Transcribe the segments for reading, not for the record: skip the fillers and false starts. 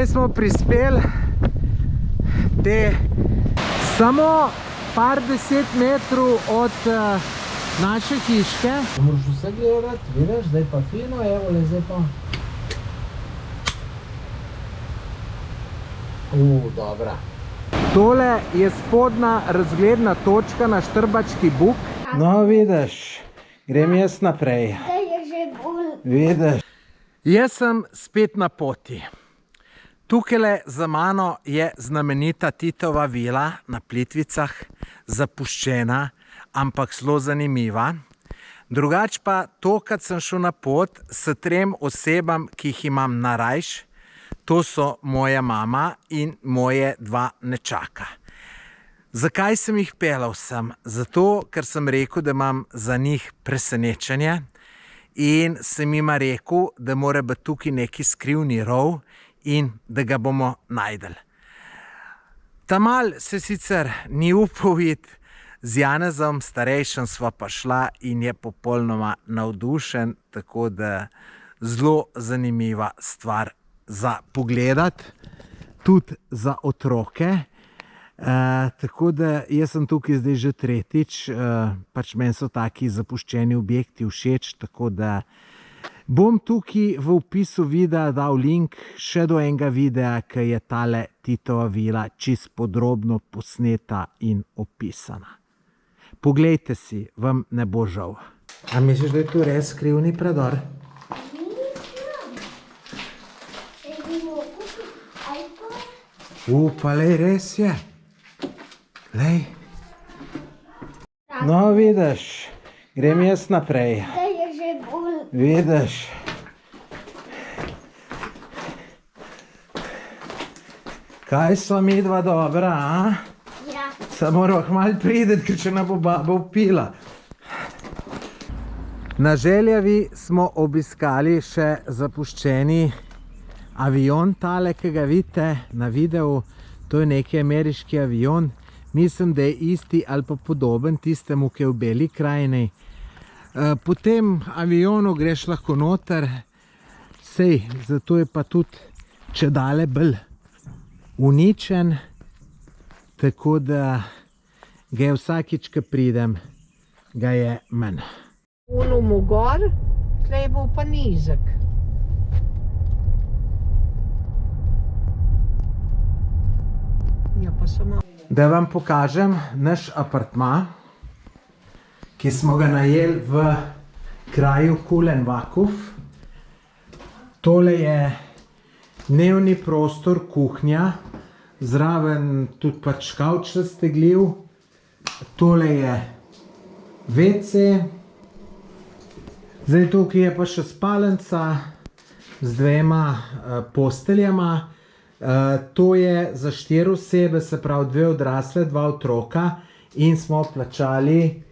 Zdaj smo prispeli samo par 10 metrov od naše hiške. Moraš vse gledati, vidiš, zdaj pa fino, evo le zdaj pa. Dobra. Tole je spodnja razgledna točka na Štrbački buk. No, vidiš, grem jaz naprej. Vidiš. Jaz sem spet na poti. Tukaj za mano je znamenita Titova vila na Plitvicah, zapuščena, ampak zelo zanimiva. Drugač pa to, kad sem šel na pot s 3 osebam, ki jih imam narajš, to so moja mama in moje 2 nečaka. Zakaj sem jih pelal sem? Zato, ker sem rekel, da imam za njih presenečenje in sem jima rekel, da mora biti tukaj neki skrivni rov in da ga bomo najdeli. Tamal se sicer ni upal iti, z Janezom starejšim sva pa šla in je popolnoma navdušen, tako da zelo zanimiva stvar za pogledati, tudi za otroke. Tako da jaz sem tukaj zdaj že 3. Pač meni so taki zapuščeni objekti všeč, tako da bom tukaj v opisu videa dal link še do enega videa, ki je tale Titova vila čisto podrobno posneta in opisana. Poglejte si, vam ne bo žal. A misliš, da je tu res skrivni predor? Pa lej, res je. Lej. No, vidiš, grem jaz naprej. Vidiš. Kaj sva mi 2 dobra, a? Ja. Samo moramo malo prideti, ker če ne bo baba upila. Na Željavi smo obiskali še zapuščeni avion tale, ki ga vidite na videu. To je neki ameriški avion. Mislim, da je isti ali pa podoben tistemu, ki je v Beli krajini. Po tem avionu greš lahko noter, sej, zato je pa tudi čedale bolj uničen, tako da ga je vsakič, ko pridem, ga je manj. Unumu gor, tle je bil pa nizek. Ja, pa samo... Da vam pokažem naš apartma, ki smo ga najeli v kraju Kulen-Vakuf. Tole je dnevni prostor, kuhnja, zraven tudi pač kavč raztegljiv. Tole je WC. Zdaj tukaj je pa še spalnica z 2 posteljama. To je za 4 osebe, se pravi 2 odrasle, 2 otroka in smo plačali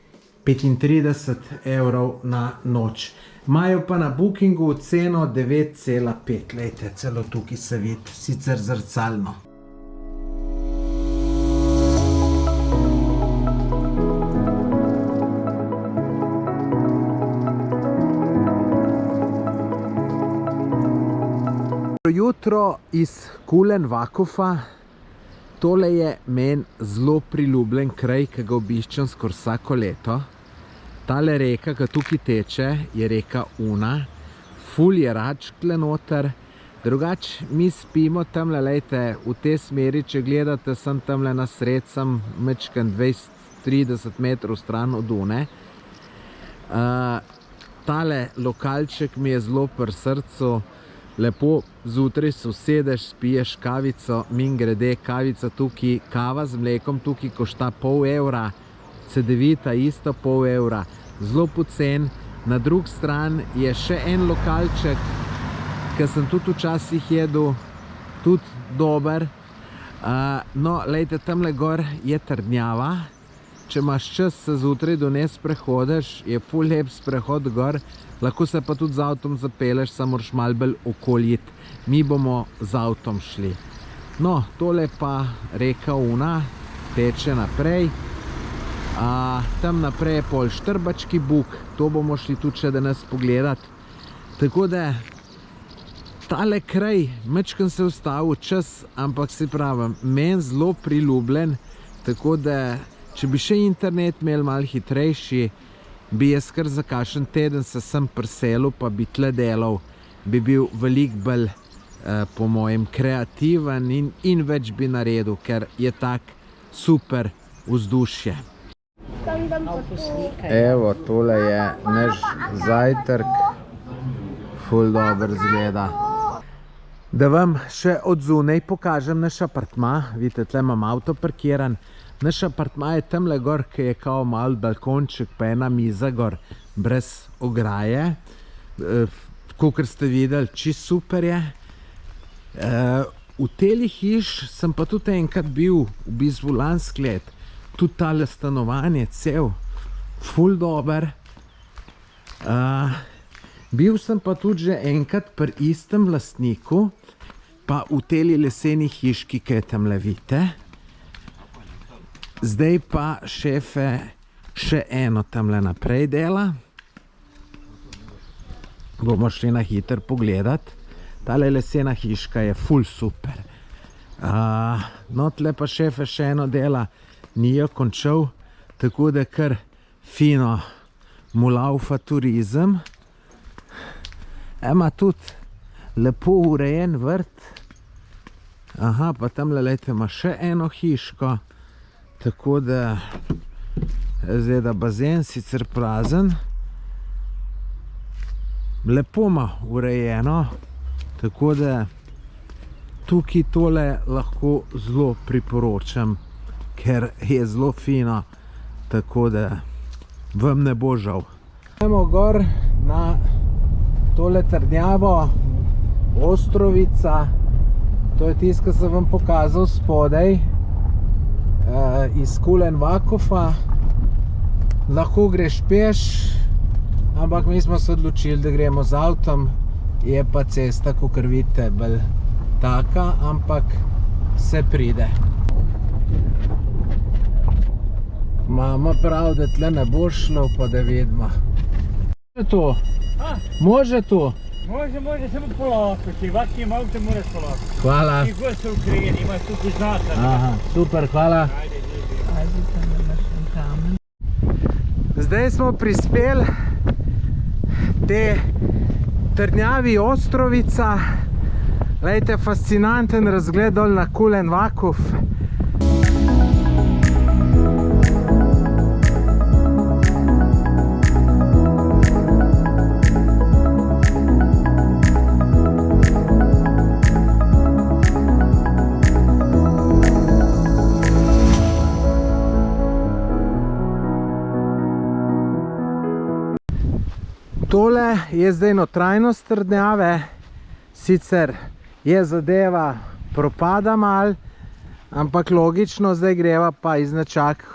35 € na noč. Imajo pa na Bookingu ceno 9,5. Lejte, celo tukaj se vidi, sicer zrcalno. Jutro iz Kulen-Vakufa. Tole je meni zelo priljubljen kraj, ki ga obiščem skoraj vsako leto. Tale reka, ki tukaj teče, je reka Una. Ful je račkle noter. Drugač, mi spimo tamle, lejte, v tej smeri, če gledate, sem tamle na sred, sem mečken 20-30 metrov stran od Une. Tale lokalček mi je zelo pri srcu. Lepo zjutraj se usedeš, spiješ kavico, mimogrede kavica tukaj, kava z mlekom tukaj košta €0,5, cedevita isto €0,5, zelo pocen. Na drugi stran je še en lokalček, ki sem tudi včasih jedel, tudi dober. No, lejte, tamle gor je trdnjava. Če imaš čas, se zjutraj do nje sprehodiš, je ful lep sprehod gor. Lahko se pa tudi z avtom zapeleš, samo moraš malo bolj okoljiti. Mi bomo z avtom šli. No, tole pa reka Una, teče naprej. Tam naprej je pol Štrbački buk, to bomo šli tudi še danes pogledati. Tako da tale kraj, mečkam se ustavil čas, ampak se pravim, meni zelo priljubljen, tako da, če bi še internet imel malo hitrejši, bi jaz kar za kakšen teden se sem priselil, pa bi tle delal, bi bil veliko bolj, po mojem, kreativen in več bi naredil, ker je tak super vzdušje. Evo, tole je naš zajtrk, ful dobro izgleda. Da vam še od zunaj pokažem naš apartma. Vidite, tle imam avto parkiran. Naš apartma je tamle gor, ki je kao mal balkonček, pa ena miza gor, brez ograje. Kakor ste videli, čist super je. V teli hiš sem pa tudi enkrat bil, v bistvu lansko let. Tudi tale stanovanje, cel, ful dober. Bil sem pa tudi že enkrat pri istem lastniku, pa v teli leseni hiški, ki je tamle vidite. Zdaj pa šefe še eno tamle naprej dela. Bomo šli na hiter pogledat. Tale lesena hiška je ful super. No, tle pa šefe še eno dela, ni jo končal, tako da kar fino mu laufa turizem. Ima tudi lepo urejen vrt. Aha, pa tamle, lejte, ima še eno hiško, tako da zdaj da bazen sicer prazen. Lepo ima urejeno, tako da tukaj tole lahko zelo priporočam, ker je zelo fino, tako da vam ne bo žal. Gremo gor na tole trdnjavo, Ostrovica, to je tisto, ki sem vam pokazal spodaj, iz Kulenvakofa. Lahko greš peš, ampak mi smo se odločili, da gremo z avtom, je pa cesta, kakor vidite, bolj taka, ampak se pride. Mama pravi, da tle ne bo šlo, pa da vidimo. Može to? Može to? Može, samo polako, če vakim avtom moraš polako. Hvala. Ti gor se ukreni, imaš tu poznata. Aha, super, hvala. Zdaj smo prispeli te trdnjavi Ostrovica. Glejte, fascinanten razgled dol na Kulenvakov. Tole je zdaj notranjost trdnjave, sicer je zadeva propada mal, ampak logično zdaj greva pa iznačak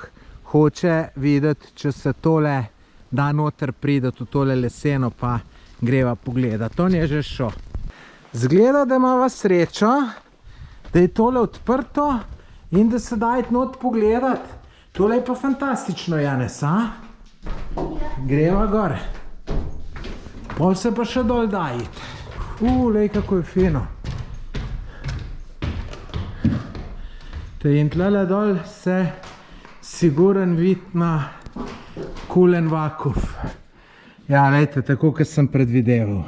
hoče videti, če se tole da noter prideti v tole leseno, pa greva pogledati. On je že šel. Zgleda, da imava srečo, da je tole odprto in da se da iti not pogledati. Tole je pa fantastično, Janez, a? Greva gor. Pol se pa še dol da iti. Lej, kako je fino. In tlele dol se siguren vid na Kulenvakov. Ja, lejte, tako, kot sem predvideval.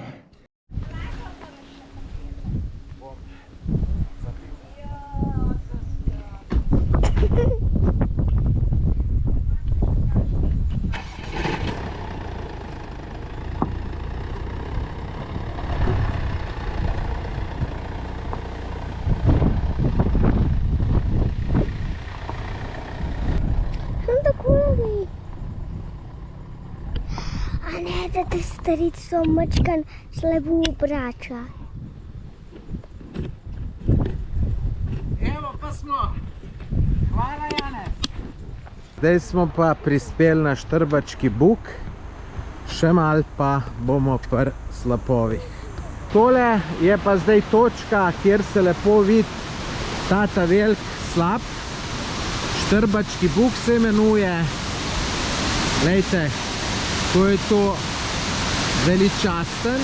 Da te starico mačkan slabo obrača. Evo pa smo. Hvala, Janez. Zdaj smo pa prispeli na Štrbački buk. Še mal pa bomo pri slapovih. Tole je pa zdaj točka, kjer se lepo vidi ta velik slap. Štrbački buk se imenuje. Glejte, ko je to veličasten.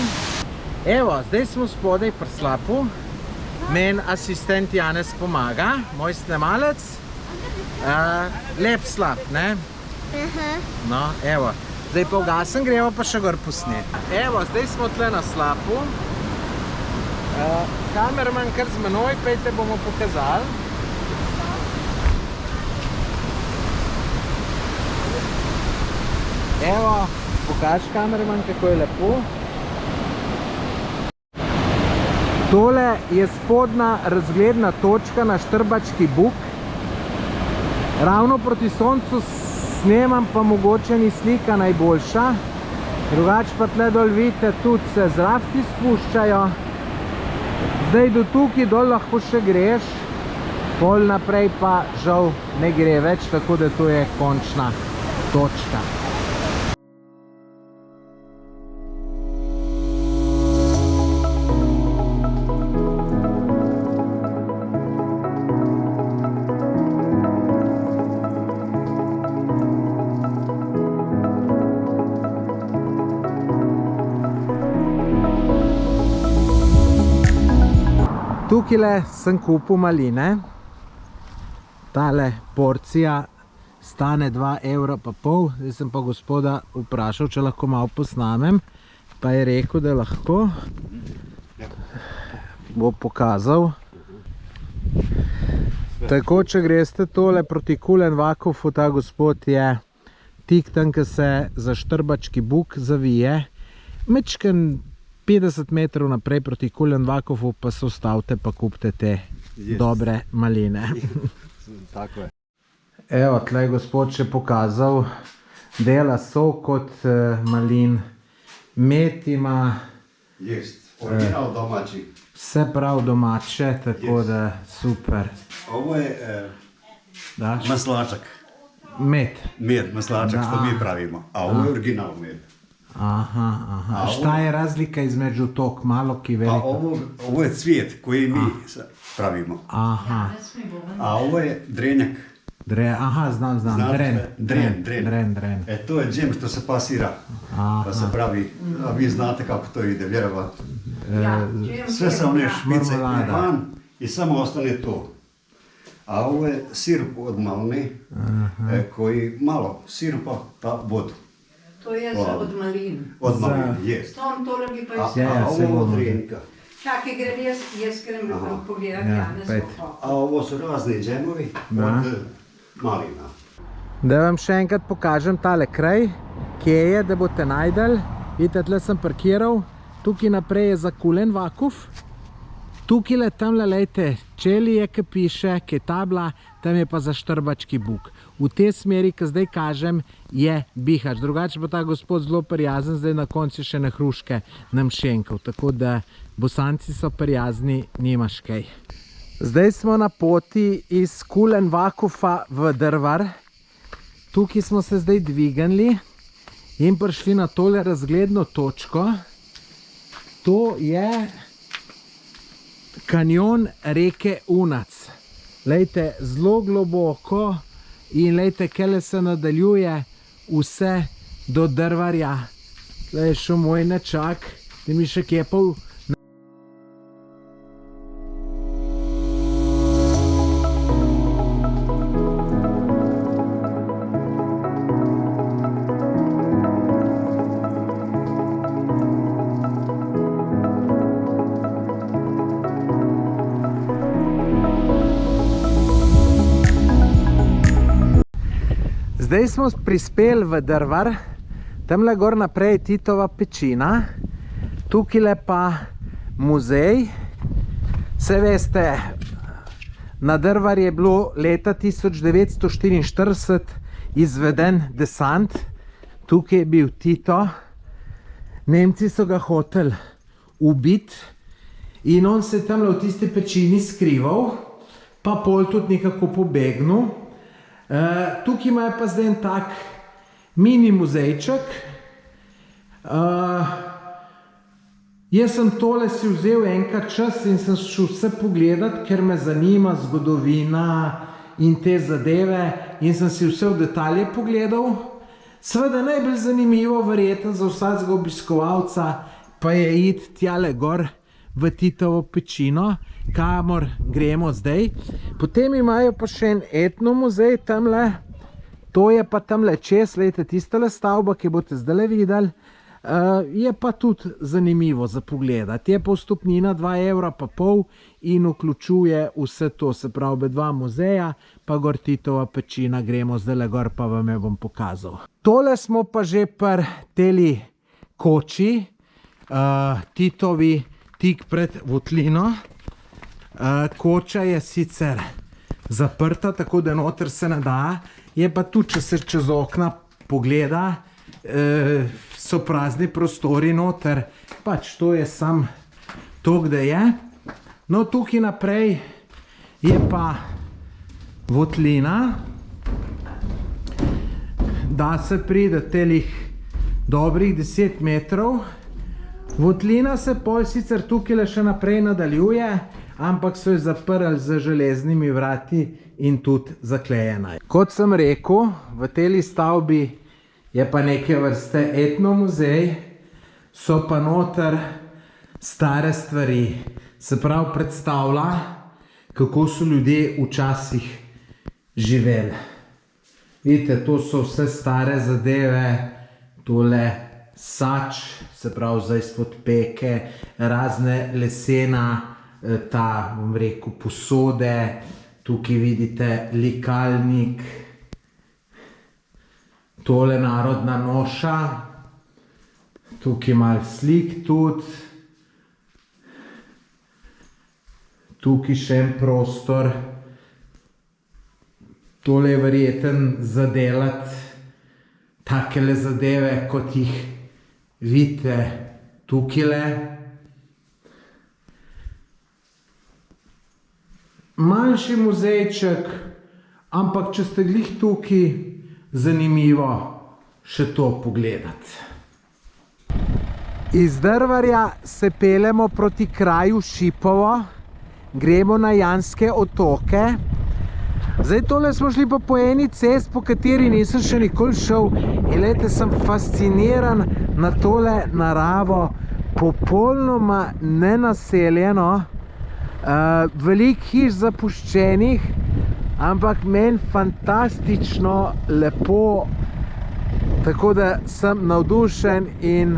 Evo, zdaj smo spodaj pri slapu. Meni asistent Janez pomaga, moj snemalec. Lep slap, ne? No, evo. Zdaj pa ugasen, gremo pa še gor posnet. Evo, zdaj smo tle na slapu. Kamerman kar z menoj, pejte bomo pokazali. Evo, pokaž kamerman, kako je lepo. Tole je spodnja razgledna točka na Štrbački buk. Ravno proti soncu snemam, pa mogoče ni slika najboljša. Drugače pa tle dol vidite, tudi se zrafti spuščajo. Zdaj do tukaj dol lahko še greš, pol naprej pa žal ne gre več, tako da to je končna točka. Tukaj sem kupil maline. Tale porcija stane 2,5 evra. Zdaj sem pa gospoda vprašal, če lahko malo posnamem. Pa je rekel, da lahko. Bo pokazal. Tako, če greste tole proti Kulenvakovu, ta gospod je tik tam, ko se za Štrbački buk zavije. Mečken 50 metrov naprej proti Kulenvakovu, pa se ustavite pa kupite te dobre maline. Tako je. Evo, tle je gospod še pokazal, dela sok od malin, med ima. Jest, original domači. Vse prav domače, tako da super. Ovo je maslačak. Med. Med, maslačak, što mi pravimo. A ovo je original med. Aha. Šta je razlika između tog malog i velikog? Ovo je cvijet koji mi pravimo. Aha. A ovo je drenjak. Aha, znam. Dren. E, to je džem što se pasira. Pa se pravi, a vi znate kako to ide, vjerovatno. Sve se one špice van i samo ostane to. A ovo je sirup od malne, koji malo sirupa pa vodu. To je od malin. Od malin, jest. Tom to bi pa A ovo od drenjka. Čakaj, grem jaz grem pogledati Janez. A ovo su razni džemovi od malina. Da vam še enkrat pokažem tale kraj, kje je, da boste najdel. Vidite, tle sem parkiral, tukaj naprej je za Kulenvakov. Tukaj tamle, lejte, čeli je, ki piše, ki je tabla, tam je pa za Štrbački buk. V te smeri, ki zdaj kažem, je Bihač. Drugače pa ta gospod zelo prijazen, zdaj na koncu še na hruške nam šenkal. Tako da Bosanci so prijazni, nimaš kaj. Zdaj smo na poti iz Kulenvakova v Drvar. Tukaj smo se zdaj dvignili in prišli na tole razgledno točko. To je kanjon reke Unac. Lejte, zelo globoko in lejte, kele se nadaljuje vse do Drvarja. Tle je še moj nečak, da mi še kepal. Zdaj smo prispeli v Drvar, tamle gor naprej je Titova pečina, tukaj pa muzej. Se veste, na Drvar je bilo leta 1944 izveden desant, tukaj je bil Tito, Nemci so ga hoteli ubiti in on se je tamle v tisti pečini skrival, pa pol tudi nekako pobegnil. Tukaj imajo pa zdaj en tak mini muzejček. Jaz sem tole si vzel enkrat čas in sem šel vse pogledat, ker me zanima zgodovina in te zadeve in sem si vse v detalje pogledal. Seveda najbolj zanimivo, verjetno za vsakega obiskovalca, pa je iti tjale gor v Titovo pečino, kamor gremo zdaj. Potem imajo pa še en etnomuzej tamle, to je pa tamle čez, lejte, tistale stavba, ki boste zdaj videli, je pa tudi zanimivo za pogledati. Je pa vstopnina 2,5 € in vključuje vse to, se pravi 2 muzeja, pa gor Titova pečina, gremo zdaj gor, pa vam jo bom pokazal. Tole smo pa že pri teli koči, Titovi, tik pred Votlino. Koča je sicer zaprta, tako da noter se ne da, je pa tudi, če se čez okna pogleda, so prazni prostori noter, pač to je sam to, kde je. No, tukaj naprej je pa Votlina, da se pride telih dobrih 10 metrov. Votlina se pol sicer tukaj še naprej nadaljuje, ampak so jo zaprli z železnimi vrati in tudi zaklejena. Kot sem rekel, v teli stavbi je pa neke vrste etnomuzej, so pa noter stare stvari. Se pravi, predstavlja, kako so ljudje včasih živeli. Vidite, to so vse stare zadeve, tole sač, se pravi za izpod peke, razne lesena, ta, bom rekel, posode, tukaj vidite likalnik, tole narodna noša, tukaj malo slik tudi, tukaj še en prostor, tole je verjeten zadelati takele zadeve, kot jih vidite tukajle. Manjši muzejček, ampak če ste glih tukaj, zanimivo še to pogledati. Iz Drvarja se peljemo proti kraju Šipovo, gremo na Janske otoke. Zdaj tole smo šli pa po eni cesti, po kateri nisem še nikoli šel, in glejte, sem fasciniran na tole naravo, popolnoma nenaseljeno, veliko hiš zapuščenih, ampak meni fantastično lepo, tako da sem navdušen in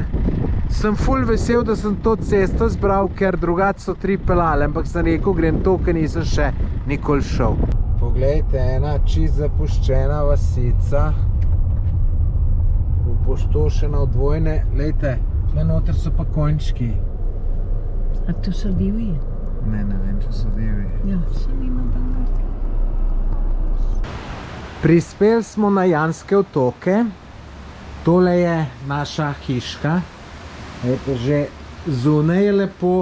sem ful vesel, da sem to cesto zbral, ker drugače so 3 pelale, ampak sem rekel, grem to, ker nisem še nikoli šel. Poglejte, ena čist zapuščena vasica, upoštošena od vojne, glejte, tle noter so pa konjčki. A tu so divji? Ne vem, če so divji. Ja, se nima bangarti. Prispeli smo na Janske otoke, tole je naša hiška, glejte, že zunaj je lepo,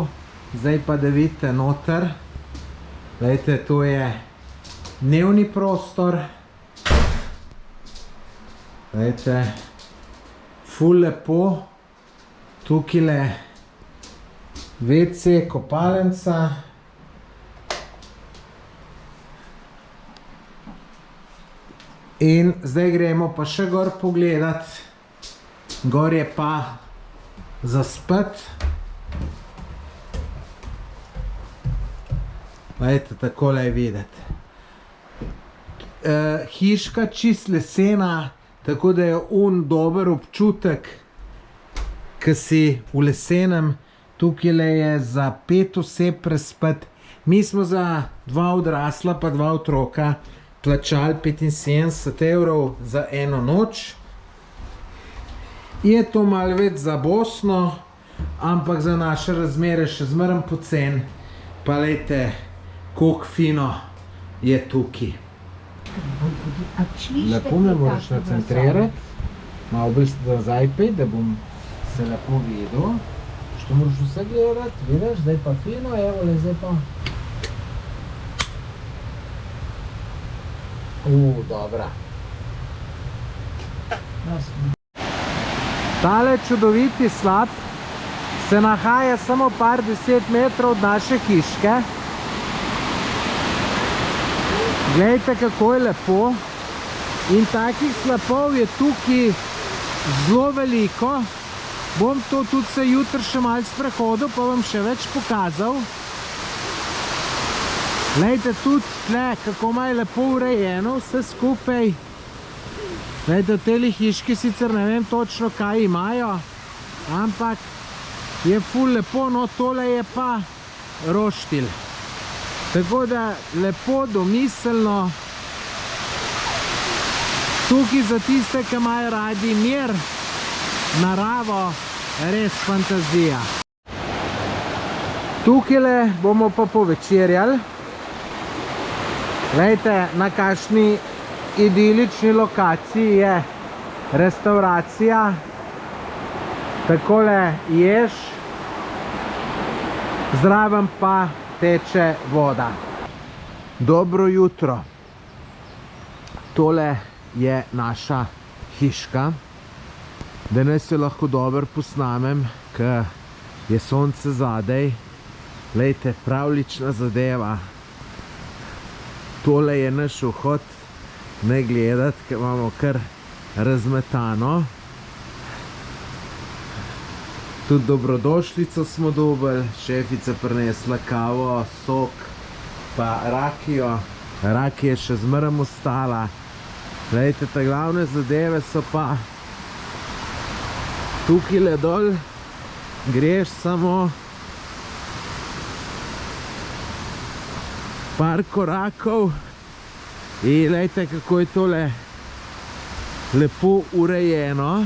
zdaj pa da vidite noter, glejte, to je dnevni prostor, glejte, ful lepo, tukajle WC, kopalnica, in zdaj gremo pa še gor pogledat, gor je pa zaspet. Glejte, takole je videti. Hiška čist lesena, tako da je dober občutek, ki si v lesenem. Tukajle je za 5 oseb prespet. Mi smo za 2 odrasla pa 2 otroka plačali 75 € za eno noč. Je to malo več za Bosno, ampak za naše razmere še zmeraj poceni. Pa lejte, koliko fino je tukaj. Lepo me moraš nacentrirati, malo bolj nazaj pej, da bom se lepo videl. Što moraš vse gledati, vidiš, zdaj pa fino, evo le, zdaj pa. Dobra. Tale čudoviti slap se nahaja samo par 10 metrov od naše hiške. Glejte, kako je lepo. In takih slapov je tukaj zelo veliko. Bom to tudi se jutri še malo sprehodil, pa vam še več pokazal. Glejte tudi tle, kako ima lepo urejeno vse skupaj. Glejte, v teli hiški sicer ne vem točno, kaj imajo, ampak je ful lepo, no tole je pa roštilj. Tako da lepo, domiselno. Tukaj za tiste, ki imajo radi mir, naravo, res fantazija. Tukajle bomo pa povečerjali. Glejte, na kakšni idilični lokaciji je restauracija. Takole ješ, zraven pa teče voda. Dobro jutro. Tole je naša hiška. Danes jo lahko dobro posnamem, ker je sonce zadaj. Glejte, pravlična zadeva. Tole je naš vhod, ne gledati, ker imamo kar razmetano. Tudi dobrodošlico smo dobili, šefica prinesla kavo, sok, pa rakijo. Rakija je še zmeraj ostala. Glejte, te glavne zadeve so pa tukaj dol, greš samo par korakov in glejte, kako je tole lepo urejeno.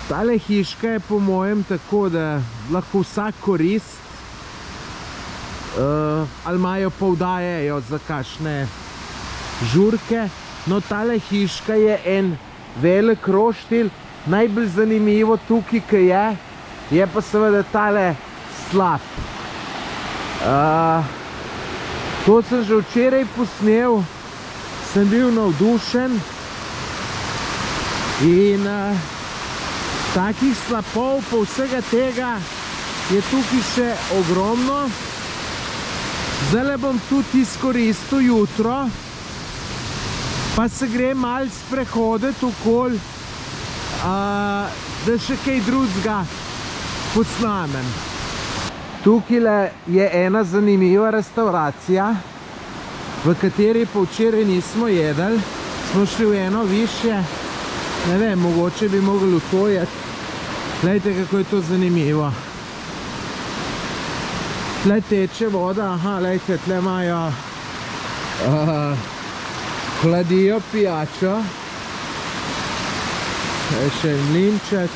Tale hiška je po mojem tako, da lahko vsak korist, ali imajo poudajajo za kakšne žurke. No, tale hiška je en velik roštilj. Najbolj zanimivo tukaj, ki je pa seveda tale slap. To sem že včeraj posnel, sem bil navdušen in takih slapov po vsega tega je tukaj še ogromno. Zdaj bom tudi izkoristil jutro, pa se gre malo sprehoditi okoli, da še kaj drugega posnamem. Tukaj je ena zanimiva restauracija, v kateri pa včeraj nismo jedli. Smo šli v eno višje, ne vem, mogoče bi mogli v to jeti. Glejte, kako je to zanimivo. Tle teče voda, aha, glejte, tle imajo, hladijo pijačo. Še mlinček.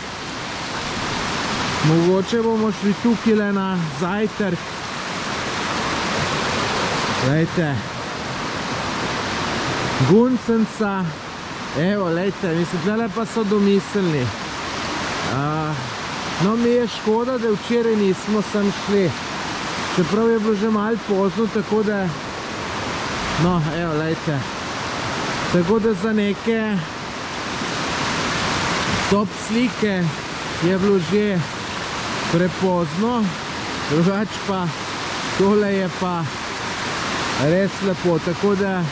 Mogoče bomo šli tukaj na zajtrk. Glejte, guncenca. Evo, glejte, mislim, tle pa so domiselni. No, mi je škoda, da včeraj nismo sem šli. Čeprav je bilo že malo pozno, tako da, no, evo, glejte. Tako da za neke top slike je bilo že prepozno, drugač pa tole je pa res lepo, tako da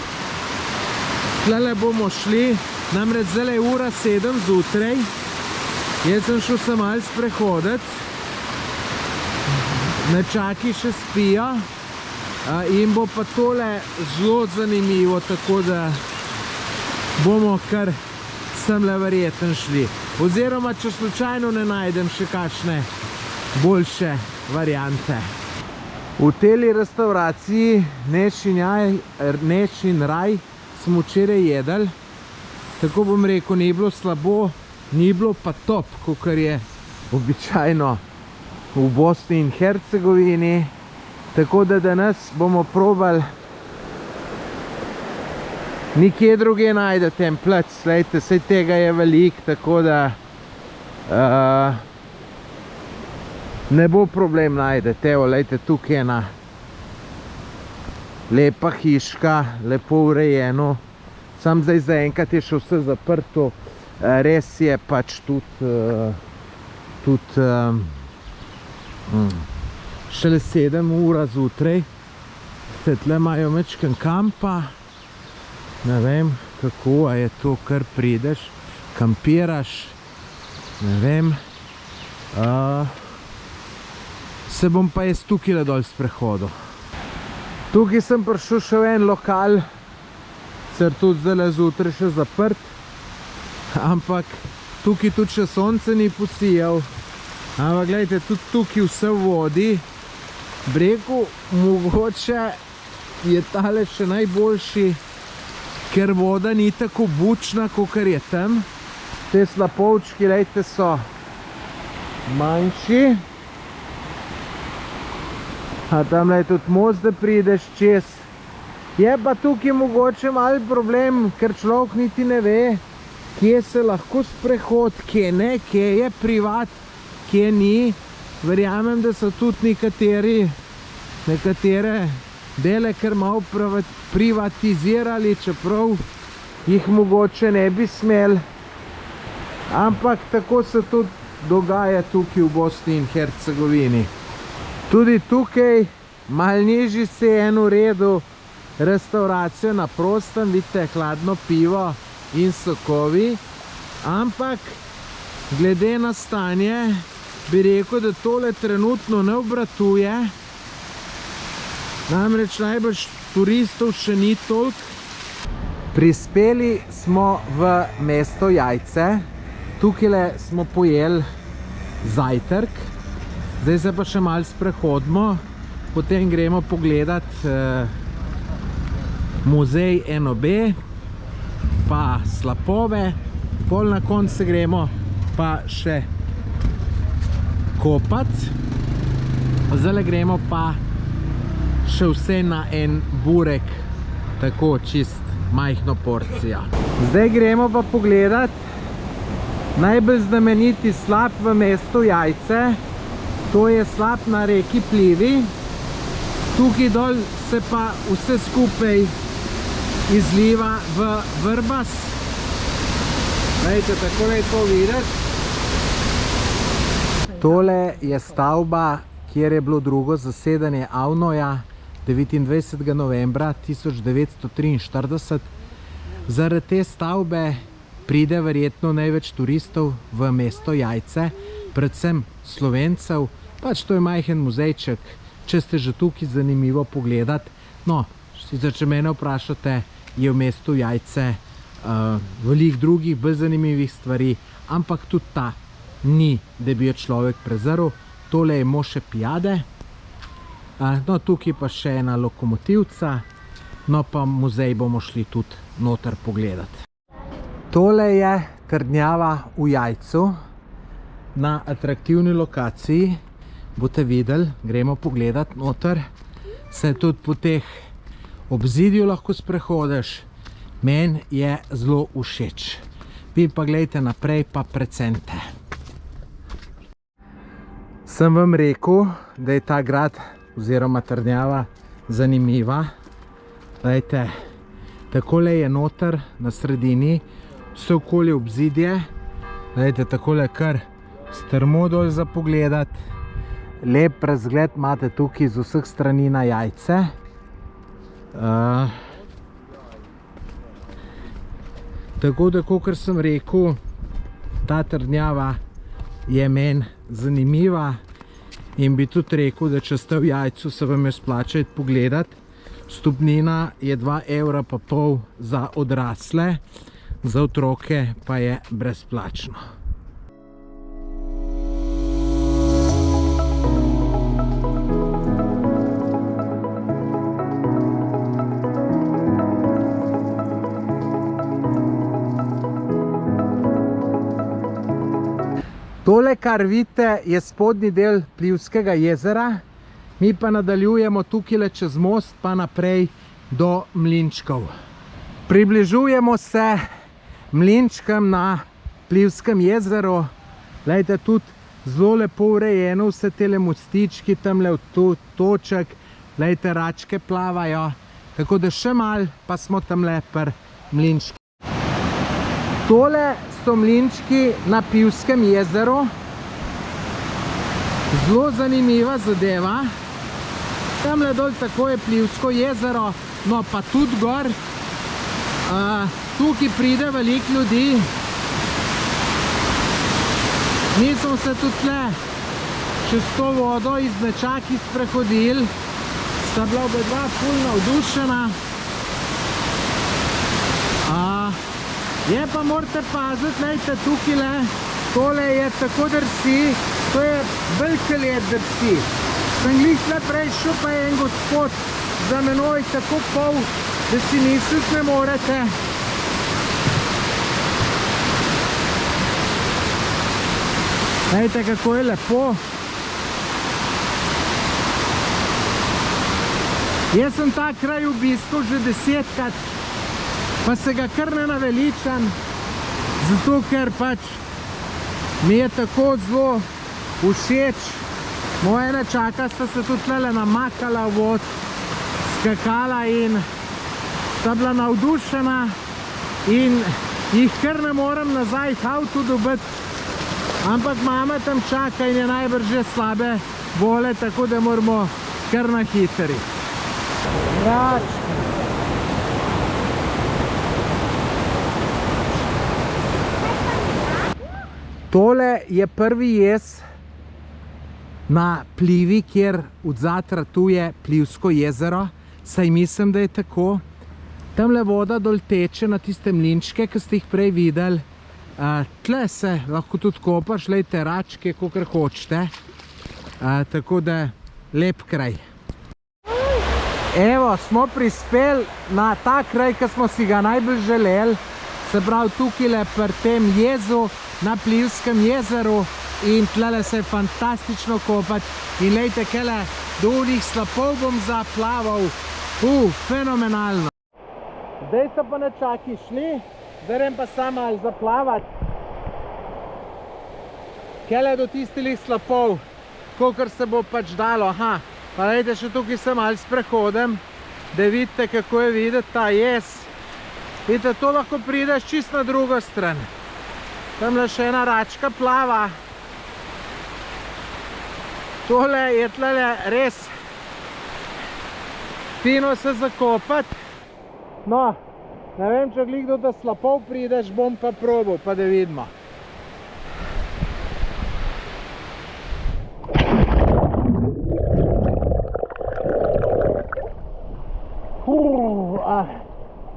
tle bomo šli, namreč zdaj je ura 7 zjutraj, jaz sem šel se malo sprehoditi, nečaki še spijo in bo pa tole zelo zanimivo, tako da bomo kar semle verjetno šli, oziroma če slučajno ne najdem še kakšne boljše variante. V teli restauraciji Nešin raj smo včeraj jedli, tako bom rekel, ni bilo slabo, ni bilo pa top, kakor je običajno v Bosni in Hercegovini, tako da danes bomo probali. Nikje druge najdete en plac, glejte, saj tega je velik, tako da ne bo problem najdete. Evo, glejte, tukaj je ena lepa hiška, lepo urejeno. Sam zdaj zaenkrat je še vse zaprto, res je pač tudi šele 7 ura zjutraj. Tle imajo mečken kampa. Ne vem, kako, a je to, kar prideš, kampiraš Ne vem. Se bom pa jaz tukaj dol sprehodil. Tukaj sem prišel še v en lokal, sicer tudi zdaj zjutraj še zaprt, ampak tukaj tudi še sonce ni posijal. Ampak gledajte, tudi tukaj vse v vodi. Breku, mogoče je tale še najboljši, ker voda ni tako bučna, kakor je tam. Te slapovčki, gledajte, so manjši. A tam je tudi most, da prideš čez. Je pa tukaj mogoče malo problem, ker človek niti ne ve, kje se lahko sprehod, kje ne, kje je privat, kje ni. Verjamem, da so tudi nekatere dele kar malo privatizirali, čeprav jih mogoče ne bi smeli. Ampak tako se tudi dogaja tukaj v Bosni in Hercegovini. Tudi tukaj, malo nižji se je en v redu, restauracija na prostem, vidite, hladno pivo in sokovi. Ampak, glede na stanje, bi rekel, da tole trenutno ne obratuje. Namreč najbolj turistov še ni toliko. Prispeli smo v mesto Jajce. Tukaj smo pojeli zajtrk. Zdaj se pa še malo sprehodimo. Potem gremo pogledat muzej NOB, pa slapove. Pol na koncu gremo pa še kopat. Zdaj gremo pa še vse na en burek, tako čist majhno porcijo. Zdaj gremo pa pogledat najbolj znameniti slap v mestu Jajce. To je slap na reki Plivi. Tukaj dol se pa vse skupaj izliva v Vrbas. Dajte, tako je to videti. Tole je stavba, kjer je bilo drugo zasedanje Avnoja 29. novembra 1943. Zaradi te stavbe pride verjetno največ turistov v mesto Jajce, predvsem Slovencev. Pač to je majhen muzejček, če ste že tukaj, zanimivo pogledati. No, sicer če mene vprašate, je v mestu Jajce veliko drugih bolj zanimivih stvari, ampak tudi ta ni, da bi jo človek prezrl. Tole je Moše Pijade. No, tukaj pa še ena lokomotivca. No, pa muzej bomo šli tudi noter pogledati. Tole je trdnjava v Jajcu, na atraktivni lokaciji. Boste videli, gremo pogledat noter. Se tudi po teh obzidju lahko sprehodiš. Meni je zelo všeč. Vi pa gledajte naprej, pa precenite. Sem vam rekel, da je ta grad oziroma trdnjava zanimiva. Gledajte, takole je noter na sredini, vse okoli obzidje. Gledajte, takole kar strmo dol za pogledat. Lep razgled imate tukaj z vseh strani na Jajce. Tako da, kakor sem rekel, ta trdnjava je meni zanimiva in bi tudi rekel, da če ste v Jajcu, se vam je splača iti pogledat. Vstopnina je 2,5 evra za odrasle, za otroke pa je brezplačno. Tole, kar vidite, je spodnji del Plivskega jezera. Mi pa nadaljujemo tukaj čez most, pa naprej do mlinčkov. Približujemo se mlinčkam na Plivskem jezeru. Glejte, tudi zelo lepo urejeno, vse tele mostički, tamle v toček. Glejte, račke plavajo. Tako da še malo, pa smo tamle pri mlinčki. Tole so mlinčki na Pivskem jezeru. Zelo zanimiva zadeva. Tamle dol tako je Plivsko jezero, no pa tudi gor. Tukaj pride veliko ljudi. Mi smo se tudi tle čez to vodo iz Nečaki sprehodili, sta bila oba dva ful navdušena. Je pa morate paziti, lejte tukaj, tole je tako drsi, to je veliko let drsi. Sem glih tle prej šel, pa je en gospod za menoj tako pol, da si misliti ne morete. Lejte, kako je lepo. Jaz sem ta kraj obiskal že 10krat, pa se ga kar ne naveličam, zato ker pač mi je tako zelo všeč. Moja Nečaka sta se tudi tlele namakala vod, skakala in sta bila navdušena in jih kar ne morem nazaj v avtu dobiti, ampak mama tam čaka in je najbrž že slabe vole, tako da moramo kar na hitri. Račka. Tole je prvi jez na Plivi, kjer odzad ratuje Plivsko jezero, saj mislim, da je tako. Tamle voda dol teče na tiste mlinčke, ki ste jih prej videli. Tle se lahko tudi kopaš, lejte račke, kakor hočete. Tako da lep kraj. Evo, smo prispeli na ta kraj, ki smo si ga najbolj želeli. Se pravi, tukaj pri tem jezu, na Plivskem jezeru, in tlele se je fantastično kopati. In lejte, kele do unih slapov bom zaplaval. Fenomenalno. Zdaj so pa Nečaki šli, zdaj grem pa sama ali zaplavati. Kele do tistih slapov, kolikor se bo pač dalo. Pa lejte, še tukaj se malo sprehodem, da vidite, kako je videti ta jez. Vidite, to lahko prideš čist na drugo stran. Tamle še ena račka plava. Tole je tlele res fino se zakopati. No, ne vem, če glih do slapov prideš, bom pa probal, pa da vidimo.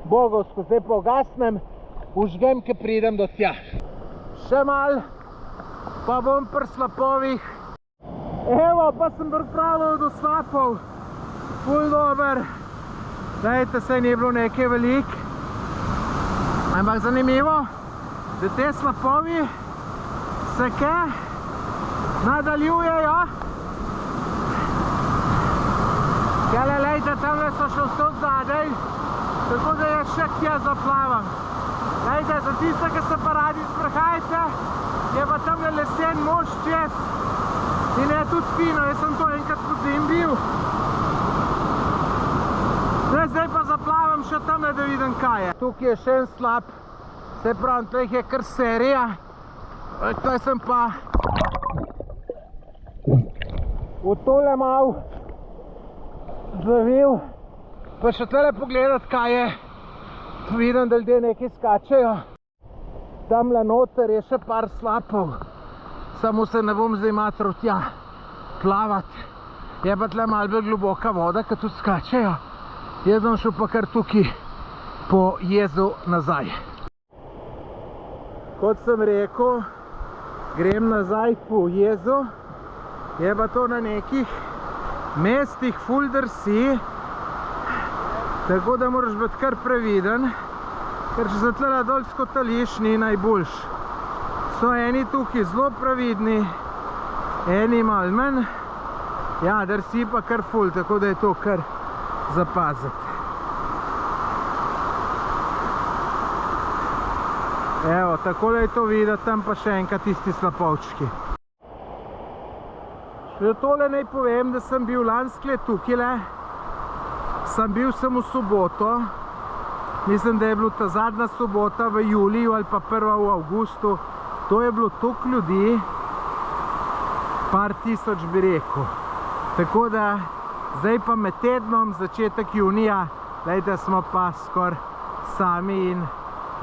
Bogovsko, zdaj pogasnem, užgem, ke pridem do tja. Še mal, pa bom pri slapovih. Evo, pa sem pripravljal do slapov. Ful dober. Dajte, se ni bilo nekaj velik. Ampak zanimivo, da te slapovi se kaj nadaljujejo. Kele, lejte, tamle so še vse zadaj, tako da je še kje zaplavam. Lejte, za tiste, ki se pa radi sprehajate, je pa tamle lesen most čez in je tudi fino, jaz sem to enkrat pozim bil. Zdaj pa zaplavam še tamle, da vidim, kaj je. Tukaj je še en slap, se pravim, teh je kar serija. Tukaj sem pa v tole mal zavil, pa še tole pogledati, kaj je. Vidim, da ljudje nekaj skačejo. Tamle noter je še par slapov, samo se ne bom zdaj matral tja plavati. Je pa tle malo bolj globoka voda, ki tudi skačejo. Jaz bom šel pa kar tukaj po jezu nazaj. Kot sem rekel, grem nazaj po jezu. Je pa to na nekih mestih ful drsi, tako da moraš biti kar previden, ker če se tlele dol skotališ, ni najboljš. So eni tukaj zelo previdni, eni malo manj. Ja, drsi pa kar ful, tako da je to kar zapaziti. Evo, takole je to videti, tam pa še enkrat tisti slapovčki. Še tole naj povem, da sem bil lansko let tukajle, sem bil samo v soboto, mislim, da je bilo ta zadnja sobota v juliju ali pa prva v avgustu, to je bilo toliko ljudi, par tisoč bi rekel. Tako da, zdaj pa med tednom, začetek junija, lejte, smo pa skoraj sami in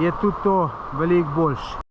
je tudi to veliko boljše.